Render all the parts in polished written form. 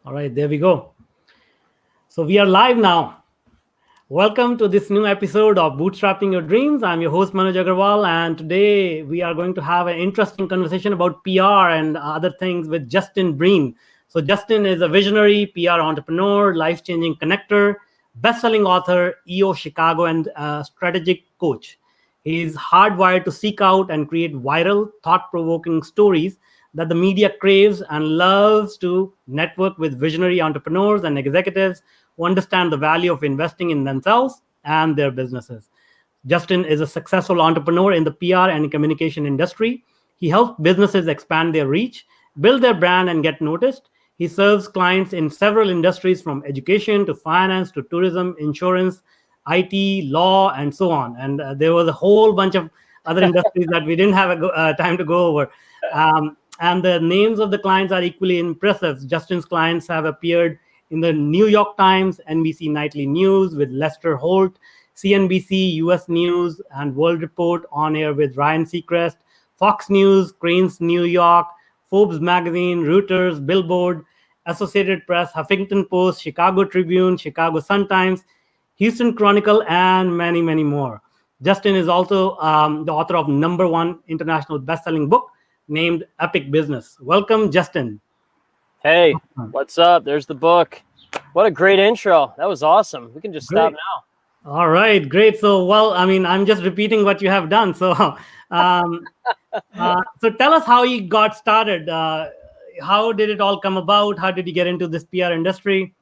All right, there we go. So we are live now. Welcome to this new episode of Bootstrapping Your Dreams. I'm your host, Manuj Aggarwal, and today we are going to have an interesting conversation about PR and other things with Justin Breen. So, Justin is a visionary PR entrepreneur, life changing connector, best selling author, EO Chicago, and strategic coach. He's hardwired to seek out and create viral, thought provoking stories that the media craves and loves to network with visionary entrepreneurs and executives who understand the value of investing in themselves and their businesses. Justin is a successful entrepreneur in the PR and communication industry. He helps businesses expand their reach, build their brand, and get noticed. He serves clients in several industries from education to finance to tourism, insurance, IT, law, and so on. And there was a whole bunch of other industries that we didn't have time to go over. And the names of the clients are equally impressive. Justin's clients have appeared in the New York Times, NBC Nightly News with Lester Holt, CNBC, US News, and World Report on air with Ryan Seacrest, Fox News, Crain's New York, Forbes magazine, Reuters, Billboard, Associated Press, Huffington Post, Chicago Tribune, Chicago Sun-Times, Houston Chronicle, and many, many more. Justin is also the author of #1 international best-selling book named Epic Business. Welcome, Justin. Hey, what's up? There's the book. What a great intro. That was awesome. We can just stop now. All right, great. So, well, I mean, I'm just repeating what you have done. So, so tell us how you got started. How did it all come about? How did you get into this PR industry?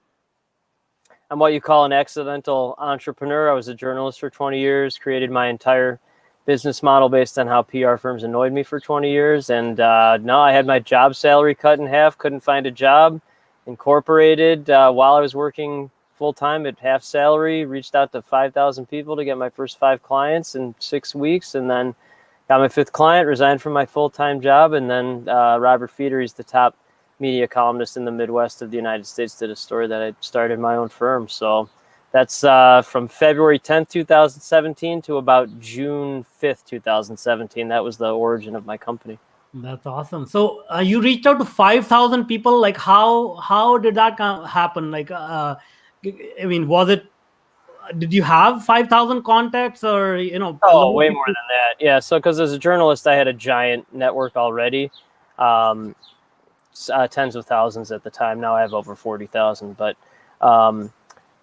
I'm what you call an accidental entrepreneur. I was a journalist for 20 years, created my entire business model based on how PR firms annoyed me for 20 years. And no, I had my job salary cut in half, couldn't find a job, incorporated while I was working full-time at half salary, reached out to 5,000 people to get my first 5 clients in 6 weeks, and then got my 5th client, resigned from my full-time job, and then Robert Feeder, he's the top media columnist in the Midwest of the United States, did a story that I started my own firm. So that's from February 10th, 2017 to about June 5th, 2017. That was the origin of my company. That's awesome. So you reached out to 5,000 people. Like how did that happen? Like, I mean, did you have 5,000 contacts or, Oh, way more than that. Yeah. So, because as a journalist, I had a giant network already, tens of thousands at the time. Now I have over 40,000, but,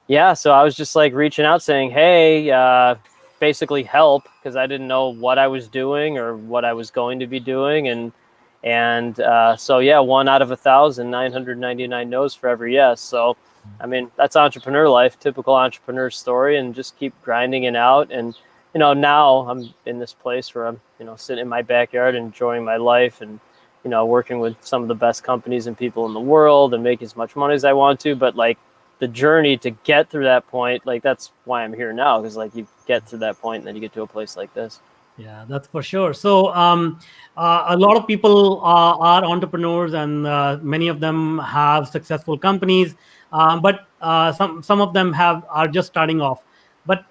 yeah, so I was just like reaching out saying, hey, basically help, because I didn't know what I was doing or what I was going to be doing. And so, yeah, 1 out of 1,000, 999 no's for every yes. So, I mean, that's entrepreneur life, typical entrepreneur story, and just keep grinding it out. And, now I'm in this place where I'm, sitting in my backyard, enjoying my life and, working with some of the best companies and people in the world and making as much money as I want to. But like, the journey to get through that point, like that's why I'm here now, because like you get to that point and then you get to a place like this. Yeah, that's for sure. So a lot of people are entrepreneurs, and many of them have successful companies, but some of them are just starting off. But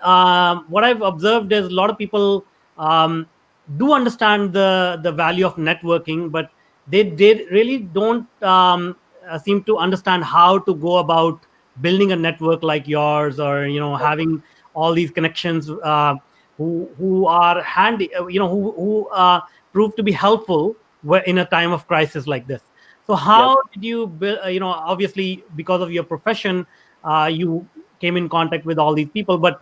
what I've observed is a lot of people do understand the value of networking, but they really don't seem to understand how to go about building a network like yours, or having all these connections who are handy, who prove to be helpful in a time of crisis like this. So how did you build, obviously because of your profession, you came in contact with all these people, but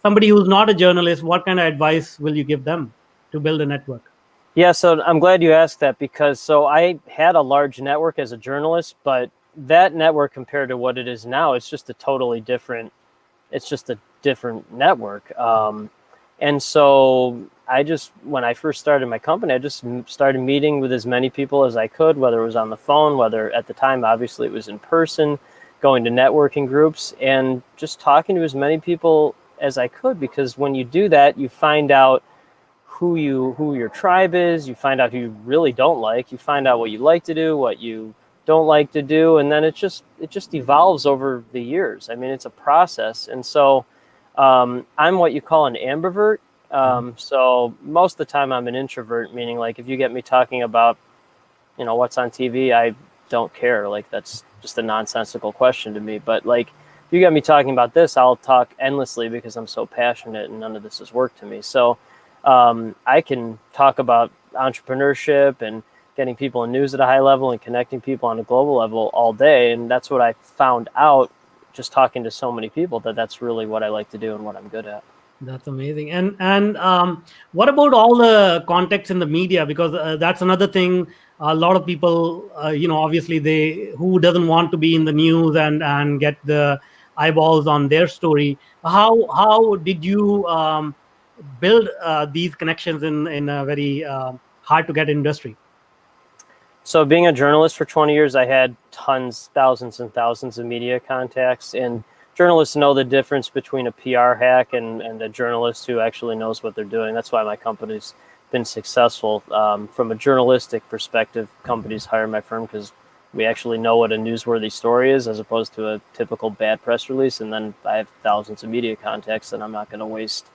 somebody who's not a journalist, what kind of advice will you give them to build a network? Yeah, so I'm glad you asked that, because so I had a large network as a journalist, but that network compared to what it is now, it's just a different network. And so when I first started my company, I just started meeting with as many people as I could, whether it was on the phone, whether at the time, obviously it was in person, going to networking groups and just talking to as many people as I could, because when you do that, you find out who your tribe is, you find out who you really don't like, you find out what you like to do, what you don't like to do, and then it just evolves over the years. I mean, it's a process. And so I'm what you call an ambivert. So most of the time I'm an introvert, meaning like if you get me talking about, what's on TV, I don't care. Like, that's just a nonsensical question to me. But like, you got me talking about this, I'll talk endlessly because I'm so passionate and none of this is work to me. So I can talk about entrepreneurship and getting people in news at a high level and connecting people on a global level all day. And that's what I found out just talking to so many people, that's really what I like to do and what I'm good at. That's amazing. And what about all the context in the media? Because that's another thing. A lot of people, obviously who doesn't want to be in the news and get the eyeballs on their story. How did you build these connections in a very hard to get industry? So being a journalist for 20 years, I had thousands and thousands of media contacts, and journalists know the difference between a PR hack and a journalist who actually knows what they're doing. That's why my company's been successful. From a journalistic perspective, companies hire my firm because we actually know what a newsworthy story is as opposed to a typical bad press release. And then I have thousands of media contacts, and I'm not going to waste,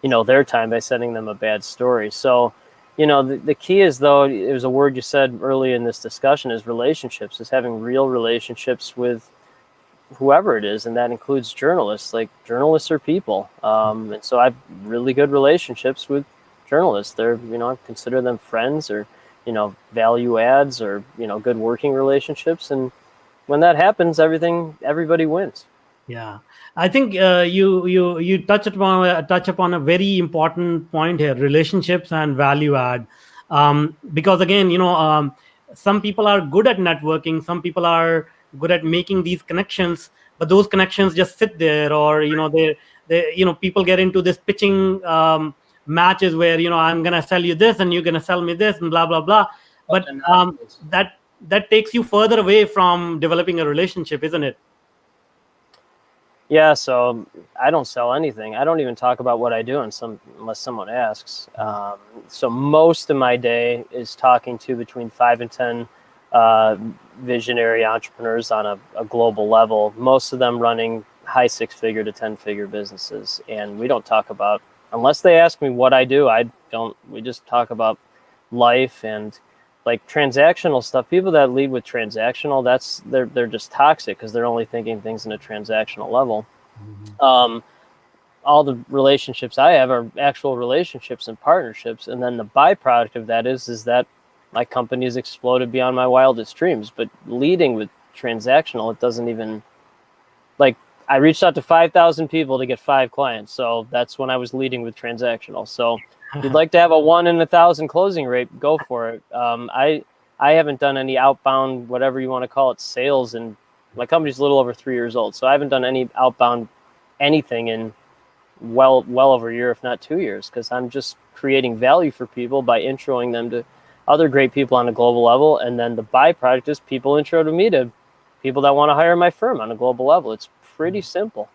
their time by sending them a bad story. So, the key is, though, it was a word you said early in this discussion, is relationships, is having real relationships with whoever it is. And that includes journalists. Like, journalists are people. And so I have really good relationships with journalists. They're, I consider them friends or, value adds or, good working relationships. And when that happens, everybody wins. Yeah, I think you touch upon a very important point here: relationships and value add. Because again, some people are good at networking, some people are good at making these connections, but those connections just sit there, or people get into this pitching matches where I'm gonna sell you this and you're gonna sell me this and blah blah blah. But that takes you further away from developing a relationship, isn't it? Yeah, so I don't sell anything. I don't even talk about what I do unless someone asks. So most of my day is talking to between 5 and 10 visionary entrepreneurs on a global level, most of them running high 6-figure to 10-figure businesses. And we don't talk about, unless they ask me what I do, we just talk about life and like transactional stuff. People that lead with transactional, they're just toxic because they're only thinking things in a transactional level. Mm-hmm. All the relationships I have are actual relationships and partnerships, and then the byproduct of that is that my company has exploded beyond my wildest dreams. But leading with transactional, it doesn't even, like, I reached out to 5,000 people to get 5 clients, so that's when I was leading with transactional. So if you'd like to have a 1 in 1,000 closing rate, go for it. I haven't done any outbound, whatever you want to call it, sales, and my company's a little over 3 years old. So I haven't done any outbound anything in well over a year, if not 2 years, because I'm just creating value for people by introing them to other great people on a global level. And then the byproduct is people intro to me to people that want to hire my firm on a global level. It's pretty simple.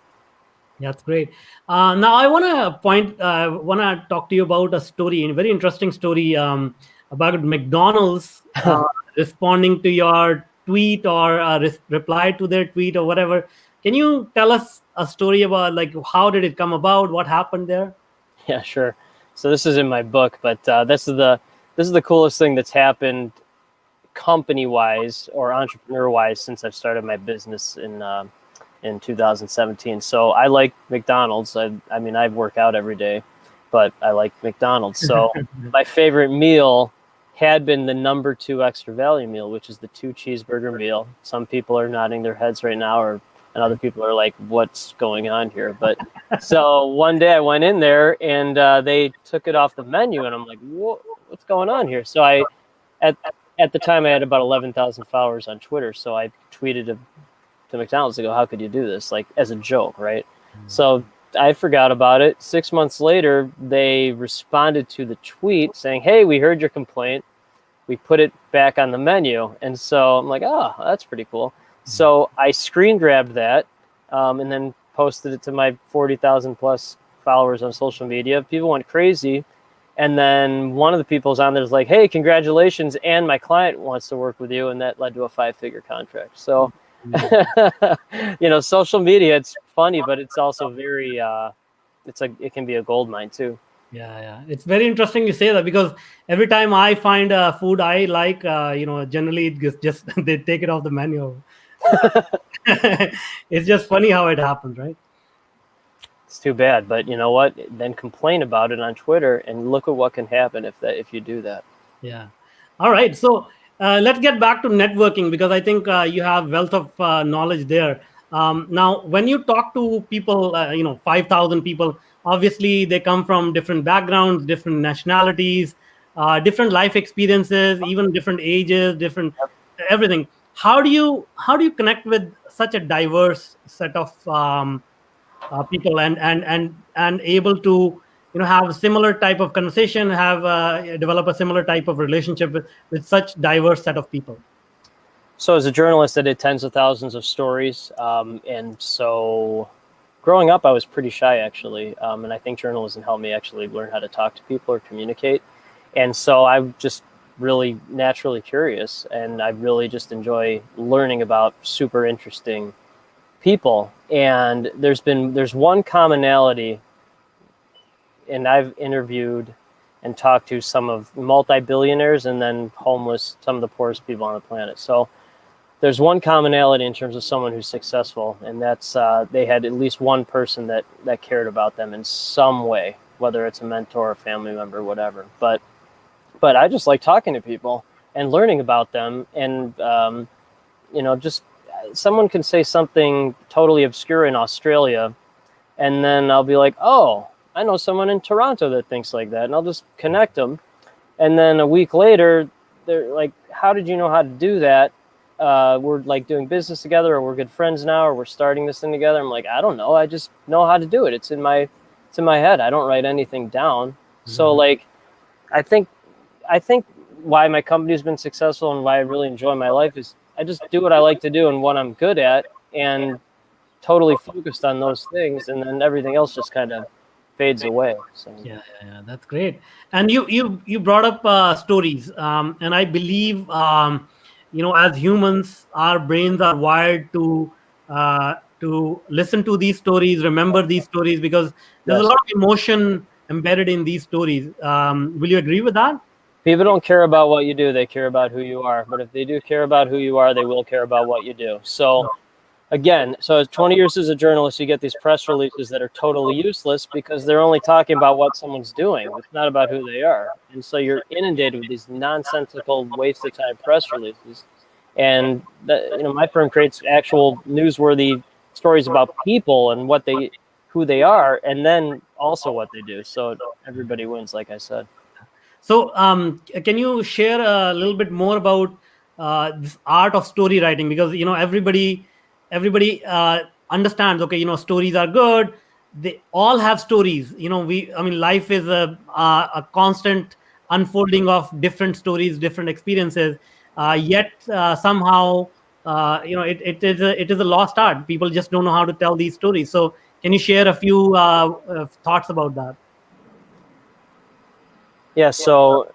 That's great. Now I want to talk to you about a story, a very interesting story about McDonald's responding to your tweet or reply to their tweet or whatever. Can you tell us a story about, like, how did it come about? What happened there? Yeah, sure. So this is in my book, but this is the coolest thing that's happened company-wise or entrepreneur-wise since I've started my business in 2017. So I like McDonald's. I mean, I work out every day, but I like McDonald's. So my favorite meal had been the number 2 extra value meal, which is the 2 cheeseburger meal. Some people are nodding their heads right now, and other people are like, what's going on here? But so one day I went in there and they took it off the menu, and I'm like, what's going on here? So at the time I had about 11,000 followers on Twitter. So I tweeted to McDonald's to go, how could you do this? Like, as a joke, right? Mm-hmm. So I forgot about it. 6 months later, they responded to the tweet saying, hey, we heard your complaint. We put it back on the menu. And so I'm like, oh, that's pretty cool. Mm-hmm. So I screen grabbed that and then posted it to my 40,000 plus followers on social media. People went crazy. And then one of the people's on there is like, hey, congratulations. And my client wants to work with you. And that led to a 5-figure contract. So, social media, it's funny, but it's also very, it can be a gold mine too. Yeah. It's very interesting you say that, because every time I find food I like, generally it gets just they take it off the menu. It's just funny how it happens, right? It's too bad, but you know what? Then complain about it on Twitter, and look at what can happen if you do that. Yeah. All right. So let's get back to networking, because I think you have wealth of knowledge there. Now, when you talk to people, 5,000 people, obviously they come from different backgrounds, different nationalities, different life experiences, even different ages, different everything. How do you connect with such a diverse set of people, and able to have a similar type of conversation, have develop a similar type of relationship with such diverse set of people? So, as a journalist, I did tens of thousands of stories, and so growing up, I was pretty shy actually, and I think journalism helped me actually learn how to talk to people or communicate. And so I'm just really naturally curious, and I really just enjoy learning about super interesting people. And there's one commonality, and I've interviewed and talked to some of multi-billionaires and then homeless, some of the poorest people on the planet. So there's one commonality in terms of someone who's successful, and that's they had at least one person that cared about them in some way, whether it's a mentor, a family member, whatever. But I just like talking to people and learning about them, and just someone can say something totally obscure in Australia, and then I'll be like, oh, I know someone in Toronto that thinks like that, and I'll just connect them. And then a week later, they're like, how did you know how to do that? We're like doing business together, or we're good friends now, or we're starting this thing together. I'm like, I don't know. I just know how to do it. It's in my head. I don't write anything down. Mm-hmm. So like, I think why my company has been successful and why I really enjoy my life is I just do what I like to do and what I'm good at, and totally focused on those things, and then everything else just kind of fades away. So yeah, that's great. And you brought up stories, and I believe as humans, our brains are wired to listen to these stories, remember these stories, because there's a lot of emotion embedded in these stories. Will you agree with that? People don't care about what you do, they care about who you are. But if they do care about who you are, they will care about what you do. So again, so 20 years as a journalist, you get these press releases that are totally useless because they're only talking about what someone's doing. It's not about who they are. And so you're inundated with these nonsensical, waste of time press releases. And my firm creates actual newsworthy stories about people and who they are, and then also what they do. So everybody wins, like I said. So, can you share a little bit more about this art of story writing? Because everybody understands. Okay, stories are good. They all have stories. Life is a constant unfolding of different stories, different experiences. Yet somehow, it is a lost art. People just don't know how to tell these stories. So, can you share a few thoughts about that? Yeah, so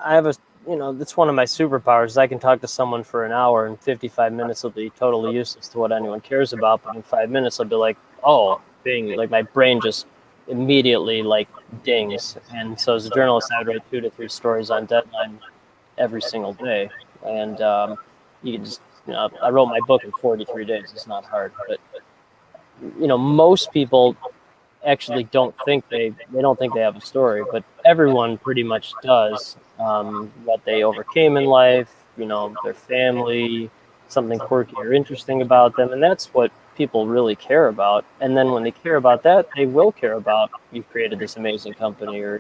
I have that's one of my superpowers. I can talk to someone for an hour, and 55 minutes will be totally useless to what anyone cares about. But in 5 minutes, I'll be like, oh, bing, like my brain just immediately like dings. And so as a journalist, I would write 2 to 3 stories on deadline every single day. And you can just, I wrote my book in 43 days. It's not hard, but most people actually don't think they have a story, but everyone pretty much does. What they overcame in life, their family, something quirky or interesting about them, and that's what people really care about. And then when they care about that, they will care about you've created this amazing company, or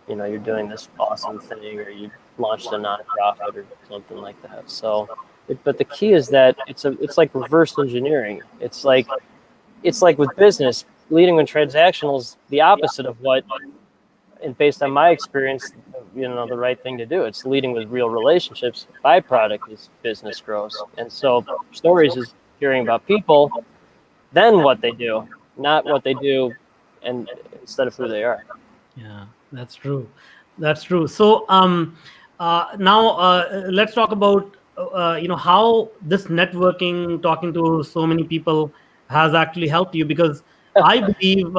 you're doing this awesome thing, or you launched a nonprofit or something like that. So, but the key is that it's like reverse engineering. It's like with business. Leading with transactional is the opposite of what, and based on my experience, the right thing to do. It's leading with real relationships. Byproduct is business grows. And so stories is hearing about people, then what they do, not what they do, and instead of who they are. Yeah, that's true. So now let's talk about how this networking, talking to so many people, has actually helped you, because I believe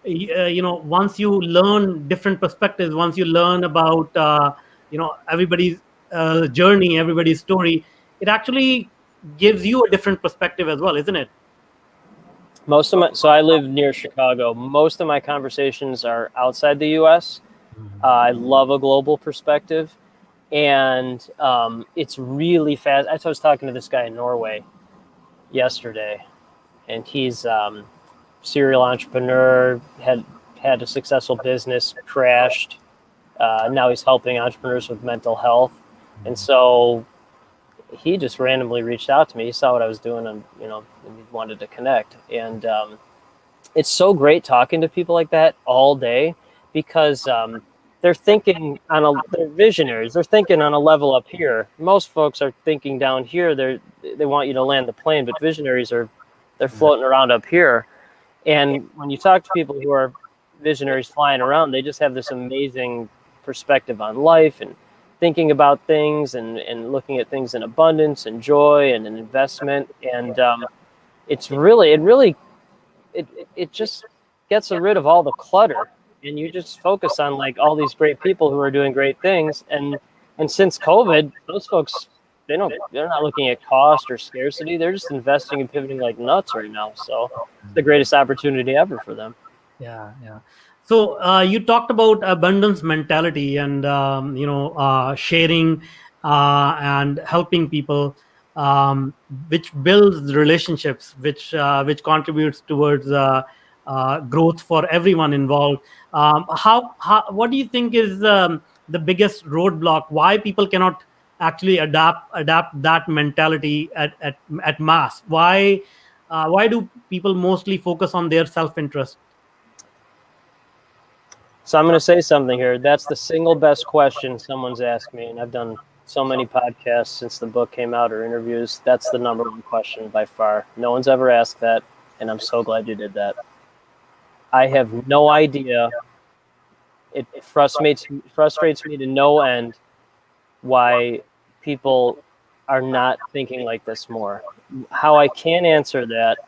once you learn different perspectives, once you learn about everybody's journey, everybody's story, it actually gives you a different perspective as well, isn't it? So I live near Chicago. Most of my conversations are outside the U.S. I love a global perspective, and it's really fast. I was talking to this guy in Norway yesterday, and he's serial entrepreneur, had a successful business, crashed. Now he's helping entrepreneurs with mental health, and so he just randomly reached out to me. He saw what I was doing, and he wanted to connect. And it's so great talking to people like that all day, because they're thinking they're visionaries. They're thinking on a level up here. Most folks are thinking down here. They want you to land the plane, but visionaries they're floating around up here. And when you talk to people who are visionaries flying around, they just have this amazing perspective on life and thinking about things and looking at things in abundance and joy and an investment. And it just gets rid of all the clutter, and you just focus on like all these great people who are doing great things. And since COVID, those folks, they're not looking at cost or scarcity. They're just investing and pivoting like nuts right now. So it's the greatest opportunity ever for them. Yeah. So you talked about abundance mentality and sharing and helping people, which builds relationships, which contributes towards growth for everyone involved. What do you think is the biggest roadblock? Why people cannot actually adapt that mentality at mass? Why do people mostly focus on their self-interest? So I'm going to say something here. That's the single best question someone's asked me, and I've done so many podcasts since the book came out or interviews. That's the number one question by far. No one's ever asked that, and I'm so glad you did that. I have no idea. It frustrates me to no end why people are not thinking like this more. How I can answer that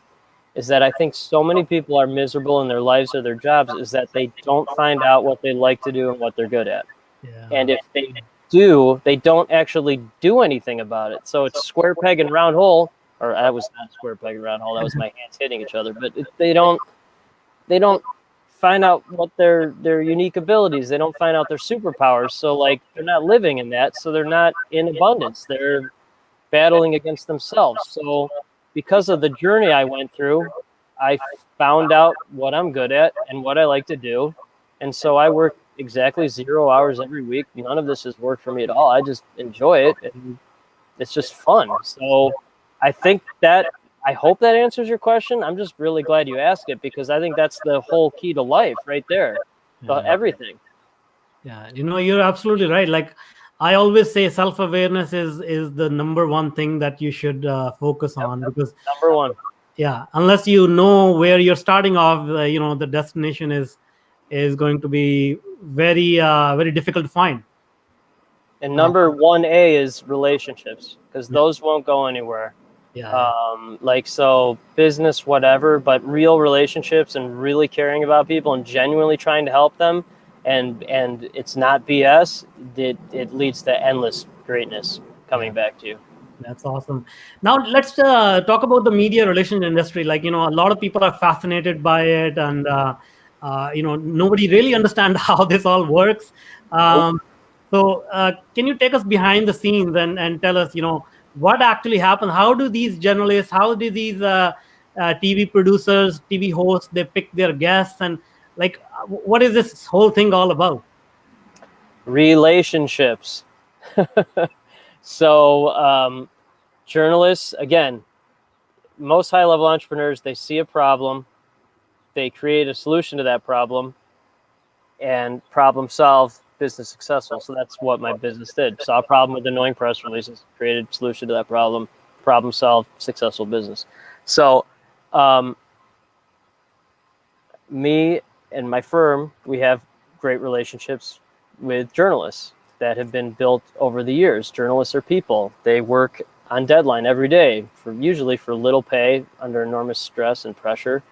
is that I think so many people are miserable in their lives or their jobs is that they don't find out what they like to do and what they're good at. Yeah. And if they do, they don't actually do anything about it. So it's square peg and round hole, or that was not square peg and round hole. That was my hands hitting each other. But they don't find out what their unique abilities. They don't find out their superpowers. So like they're not living in that. So they're not in abundance. They're battling against themselves. So because of the journey I went through, I found out what I'm good at and what I like to do. And so I work exactly 0 hours every week. None of this has worked for me at all. I just enjoy it, and it's just fun. So I hope that answers your question. I'm just really glad you asked it, because I think that's the whole key to life right there. Everything. Yeah, you're absolutely right. Like I always say, self-awareness is the number one thing that you should focus on, because number one. Yeah, unless you know where you're starting off, the destination is going to be very very difficult to find. And number 1A is relationships, because those won't go anywhere. Yeah. So business, whatever, but real relationships and really caring about people and genuinely trying to help them, and it's not BS. It leads to endless greatness coming back to you. That's awesome. Now let's talk about the media relations industry. Like, a lot of people are fascinated by it, and nobody really understands how this all works. So can you take us behind the scenes and tell us, what actually happens? How do these journalists, how do these TV producers, TV hosts, they pick their guests, and like, what is this whole thing all about? Relationships. So journalists, again, most high-level entrepreneurs, they see a problem, they create a solution to that problem, and problem solve, business successful. So that's what my business did. Saw a problem with annoying press releases, created a solution to that problem solved, successful business. So me and my firm, we have great relationships with journalists that have been built over the years. Journalists are people. They work on deadline every day, usually for little pay, under enormous stress and pressure.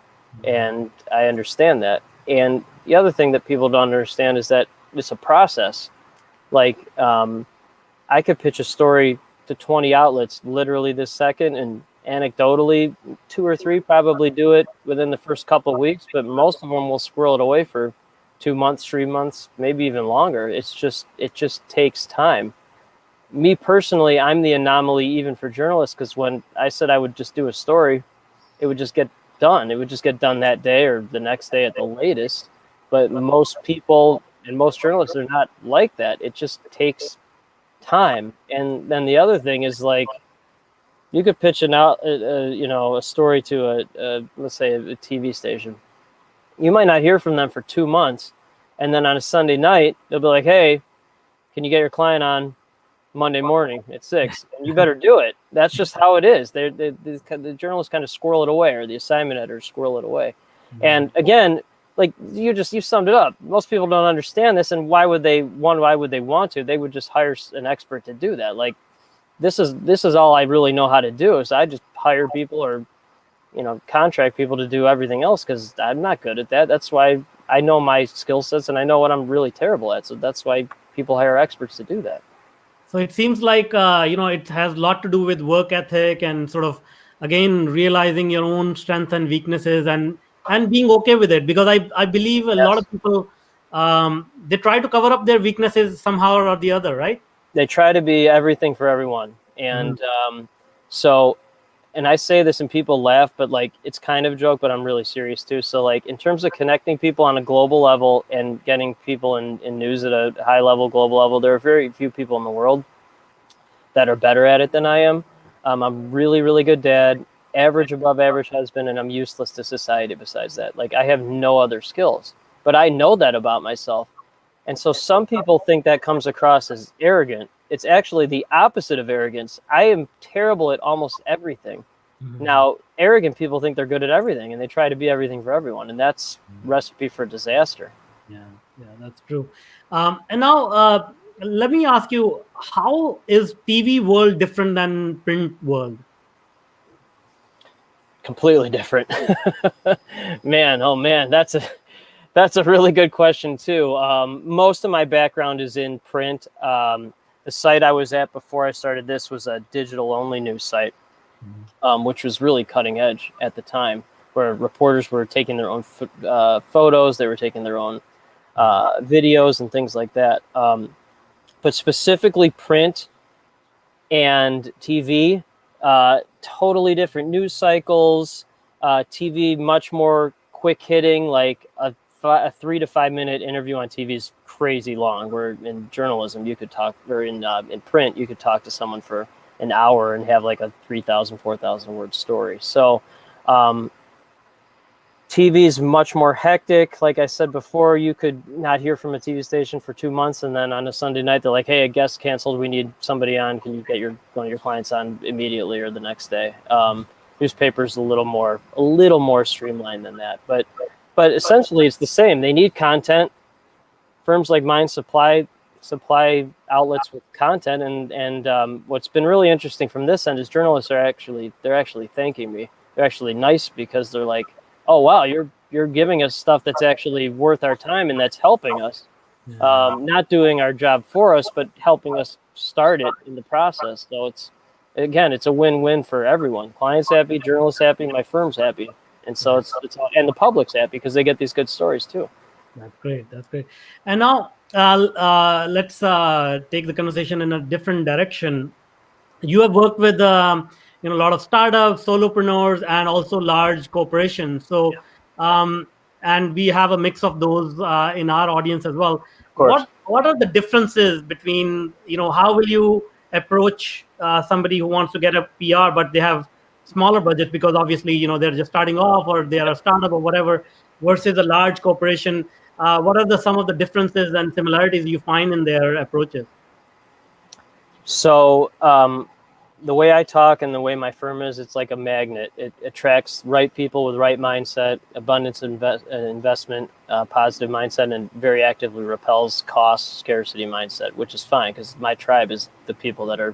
And I understand that. And the other thing that people don't understand is that it's a process. Like, I could pitch a story to 20 outlets literally this second, and anecdotally, 2 or 3 probably do it within the first couple of weeks, but most of them will squirrel it away for 2 months, 3 months, maybe even longer. It just takes time. Me personally, I'm the anomaly even for journalists, because when I said I would just do a story, it would just get done. It would just get done that day or the next day at the latest. But most people and most journalists are not like that. It just takes time. And then the other thing is, like, you could pitch a story to let's say a TV station. You might not hear from them for 2 months, and then on a Sunday night they'll be like, "Hey, can you get your client on Monday morning at 6?" And you better do it. That's just how it is. The journalists kind of squirrel it away, or the assignment editors squirrel it away. Mm-hmm. And again, like you summed it up. Most people don't understand this, and why would they want to? They would just hire an expert to do that. Like, this is all I really know how to do, is I just hire people or contract people to do everything else, because I'm not good at that. That's why I know my skill sets and I know what I'm really terrible at. So that's why people hire experts to do that. So it seems like, it has a lot to do with work ethic and sort of, again, realizing your own strengths and weaknesses and being okay with it. Because I believe a lot of people, they try to cover up their weaknesses somehow or the other, right? They try to be everything for everyone. And and I say this and people laugh, but like, it's kind of a joke, but I'm really serious too. So like, in terms of connecting people on a global level and getting people in news at a high level, global level, there are very few people in the world that are better at it than I am. I'm really, really good dad, average, above average husband, and I'm useless to society besides that. Like, I have no other skills, but I know that about myself. And so some people think that comes across as arrogant. It's actually the opposite of arrogance. I am terrible at almost everything. Mm-hmm. Now, arrogant people think they're good at everything, and they try to be everything for everyone, and that's recipe for disaster. Yeah, that's true. And now, let me ask you, how is TV world different than print world? Completely different. Man, that's a really good question too. Most of my background is in print. The site I was at before I started this was a digital-only news site, which was really cutting edge at the time, where reporters were taking their own photos, they were taking their own videos and things like that. But specifically print and TV, totally different news cycles. TV, much more quick hitting, like a 3 to 5 minute interview on TV is crazy long. Where in journalism, you could talk, or in print, you could talk to someone for an hour and have like a 3,000, 4,000 word story. So TV is much more hectic. Like I said before, you could not hear from a TV station for 2 months, and then on a Sunday night, they're like, "Hey, a guest canceled. We need somebody on. Can you get one of your clients on immediately or the next day?" Newspapers a little more streamlined than that, but essentially it's the same. They need content. Firms like mine supply outlets with content, and what's been really interesting from this end is journalists are actually thanking me. They're actually nice, because they're like, "Oh wow, you're giving us stuff that's actually worth our time and that's helping us, not doing our job for us, but helping us start it in the process." So it's a win-win for everyone. Clients happy, journalists happy, my firm's happy. And so and the public's happy because they get these good stories too. That's great. And now let's take the conversation in a different direction. You have worked with a lot of startups, solopreneurs, and also large corporations. So, and we have a mix of those in our audience as well. What are the differences between, how will you approach somebody who wants to get a PR, but they have smaller budget because obviously, they're just starting off, or they are a startup or whatever, versus a large corporation? What are some of the differences and similarities you find in their approaches? So the way I talk and the way my firm is, it's like a magnet. It attracts right people with right mindset, abundance investment, positive mindset, and very actively repels cost, scarcity mindset, which is fine because my tribe is the people that are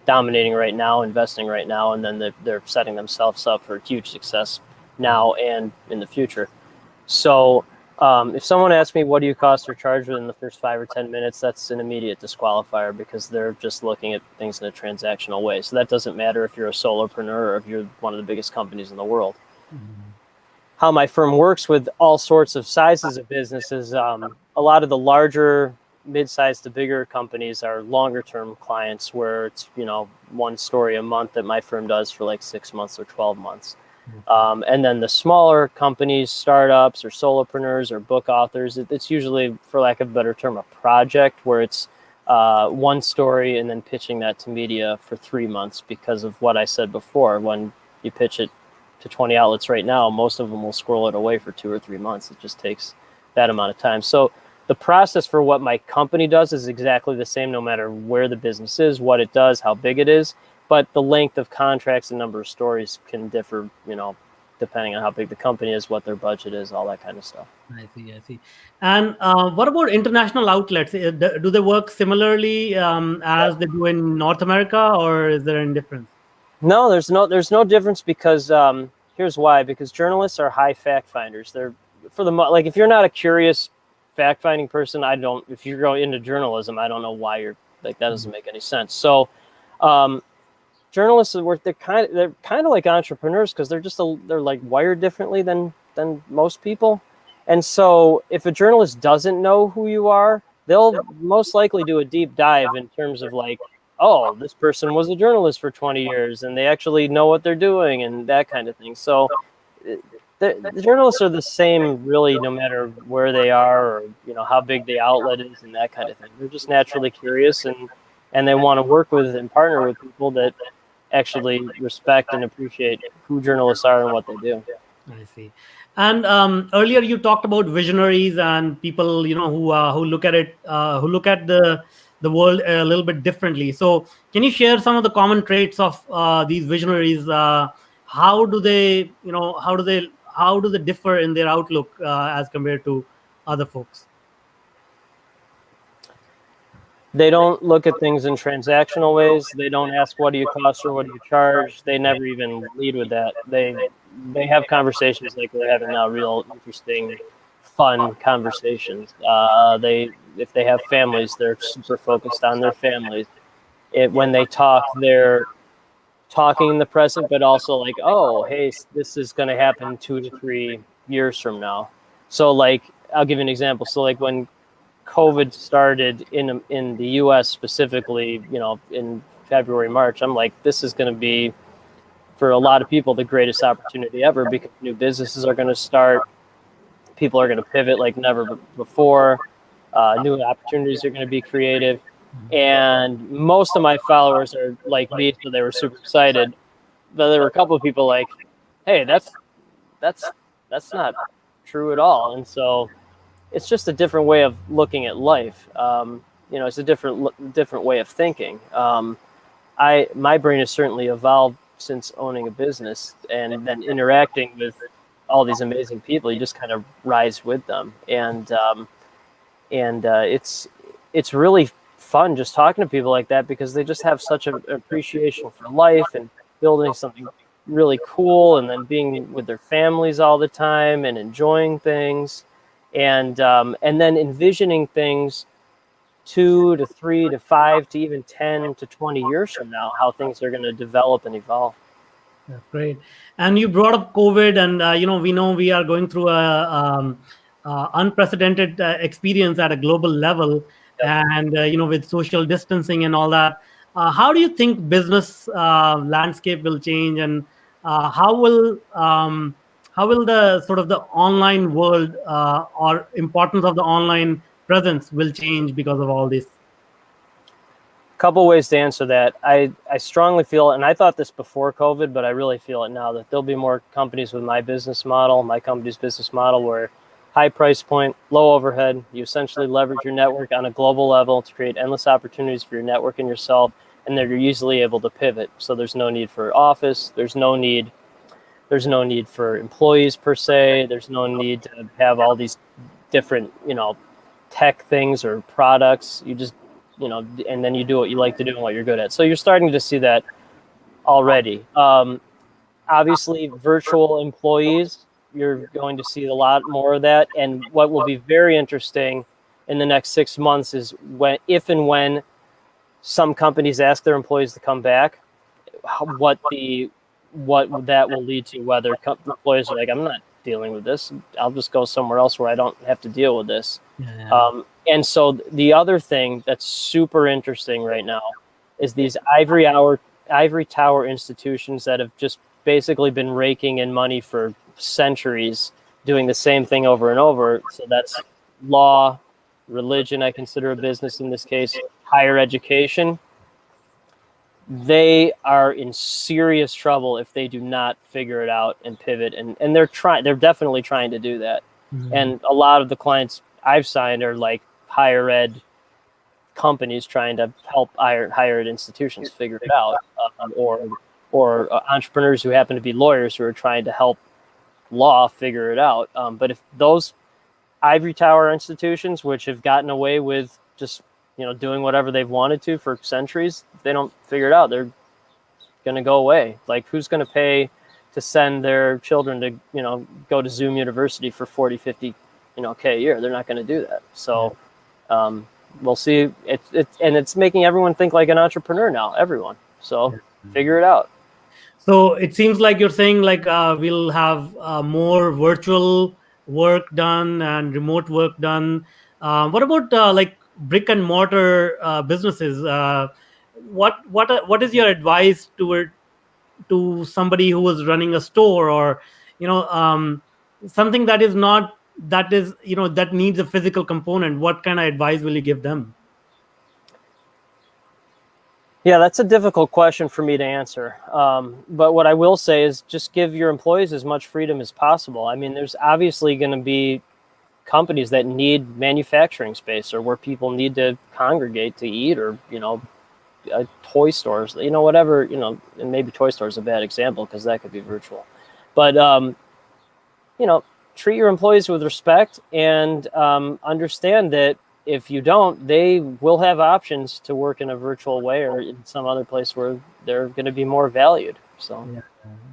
dominating right now, investing right now, and then they're setting themselves up for huge success now and in the future. So If someone asks me, what do you cost or charge within the first 5 or 10 minutes, that's an immediate disqualifier because they're just looking at things in a transactional way. So that doesn't matter if you're a solopreneur or if you're one of the biggest companies in the world. How my firm works with all sorts of sizes of businesses, a lot of the larger, mid-sized to bigger companies are longer-term clients where it's, one story a month that my firm does for like 6 months or 12 months. And then the smaller companies, startups or solopreneurs or book authors, it's usually, for lack of a better term, a project where it's one story and then pitching that to media for 3 months because of what I said before. When you pitch it to 20 outlets right now, most of them will squirrel it away for 2 or 3 months. It just takes that amount of time. So the process for what my company does is exactly the same no matter where the business is, what it does, how big it is. But the length of contracts and number of stories can differ, depending on how big the company is, what their budget is, all that kind of stuff. I see. And what about international outlets? Do they work similarly as they do in North America, or is there any difference? No, there's no difference because here's why. Because journalists are high fact finders. They're like if you're not a curious fact finding person, if you're going into journalism, I don't know why you're like that doesn't make any sense. So. Journalists they're kind of like entrepreneurs because they're like wired differently than most people. And so if a journalist doesn't know who you are, they'll most likely do a deep dive in terms of like, oh, this person was a journalist for 20 years and they actually know what they're doing and that kind of thing. So the journalists are the same really no matter where they are or how big the outlet is and that kind of thing. They're just naturally curious and they want to work with and partner with people that actually respect and appreciate who journalists are and what they do. I see. And earlier you talked about visionaries and people, who look at it, who look at the world a little bit differently. So can you share some of the common traits of these visionaries? How do they differ in their outlook as compared to other folks? They don't look at things in transactional ways. They don't ask, what do you cost or what do you charge? They never even lead with that. They have conversations like we're having now, real interesting, fun conversations. If they have families, they're super focused on their families. When they talk, they're talking in the present, but also like, oh, hey, this is going to happen 2 to 3 years from now. So like, I'll give you an example. So like when COVID started in the U.S. specifically, in February, March, I'm like, this is going to be, for a lot of people, the greatest opportunity ever because new businesses are going to start. People are going to pivot like never before. New opportunities are going to be created. And most of my followers are like me, so they were super excited. But there were a couple of people like, hey, that's not true at all. And so it's just a different way of looking at life. It's a different way of thinking. My brain has certainly evolved since owning a business and then interacting with all these amazing people. You just kind of rise with them, and it's really fun just talking to people like that because they just have such an appreciation for life and building something really cool, and then being with their families all the time and enjoying things. And then envisioning things 2 to 3 to 5 to even 10 to 20 years from now, how things are going to develop and evolve. That's great. And you brought up COVID, and we know we are going through a unprecedented experience at a global level, and with social distancing and all that. How do you think business landscape will change, and how will the sort of the online world or importance of the online presence will change because of all this? Couple ways to answer that. I strongly feel, and I thought this before COVID, but I really feel it now, that there'll be more companies with my company's business model, where high price point, low overhead, you essentially leverage your network on a global level to create endless opportunities for your network and yourself, and that you're easily able to pivot. So there's no need for office, there's no need for employees per se, there's no need to have all these different, tech things or products. You just and then you do what you like to do and what you're good at. So you're starting to see that already. Obviously, virtual employees you're going to see a lot more of that. And what will be very interesting in the next 6 months is if and when some companies ask their employees to come back, what that will lead to, whether employees are like, I'm not dealing with this. I'll just go somewhere else where I don't have to deal with this. Yeah. And so the other thing that's super interesting right now is these ivory tower institutions that have just basically been raking in money for centuries, doing the same thing over and over. So that's law, religion, I consider a business in this case, higher education. They are in serious trouble if they do not figure it out and pivot. And they're definitely trying to do that. Mm-hmm. And a lot of the clients I've signed are like higher ed companies trying to help higher ed institutions figure it out, or entrepreneurs who happen to be lawyers who are trying to help law figure it out. But if those ivory tower institutions, which have gotten away with just doing whatever they've wanted to for centuries, if they don't figure it out, they're going to go away. Like, who's going to pay to send their children to go to Zoom University for 40, 50 K a year? They're not going to do that. So we'll see. It's making everyone think like an entrepreneur now, everyone. So figure it out. So it seems like you're saying like we'll have more virtual work done and remote work done. What about like brick and mortar businesses? What is your advice to somebody who is running a store, or something that needs a physical component? What kind of advice will you give them? Yeah, that's a difficult question for me to answer. But what I will say is just give your employees as much freedom as possible. I mean, there's obviously going to be companies that need manufacturing space, or where people need to congregate to eat, or, toy stores, whatever, and maybe toy stores is a bad example because that could be virtual. But, treat your employees with respect, and understand that if you don't, they will have options to work in a virtual way or in some other place where they're going to be more valued. So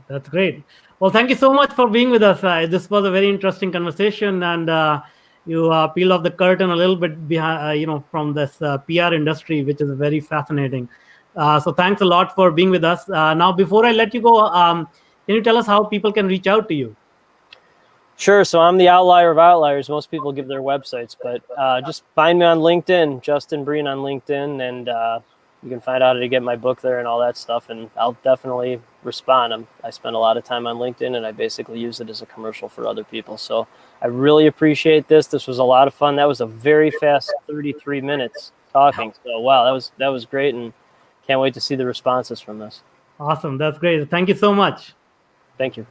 that's great. Well, thank you so much for being with us. This was a very interesting conversation, and you peel off the curtain a little bit behind, from this PR industry, which is very fascinating. So thanks a lot for being with us. Now, before I let you go, can you tell us how people can reach out to you? Sure. So I'm the outlier of outliers. Most people give their websites, but just find me on LinkedIn, Justin Breen on LinkedIn, and you can find out how to get my book there and all that stuff. And I'll definitely respond. I spend a lot of time on LinkedIn, and I basically use it as a commercial for other people. So I really appreciate this. This was a lot of fun. That was a very fast 33 minutes talking. So wow, that was great, and can't wait to see the responses from this. Awesome. That's great. Thank you so much. Thank you.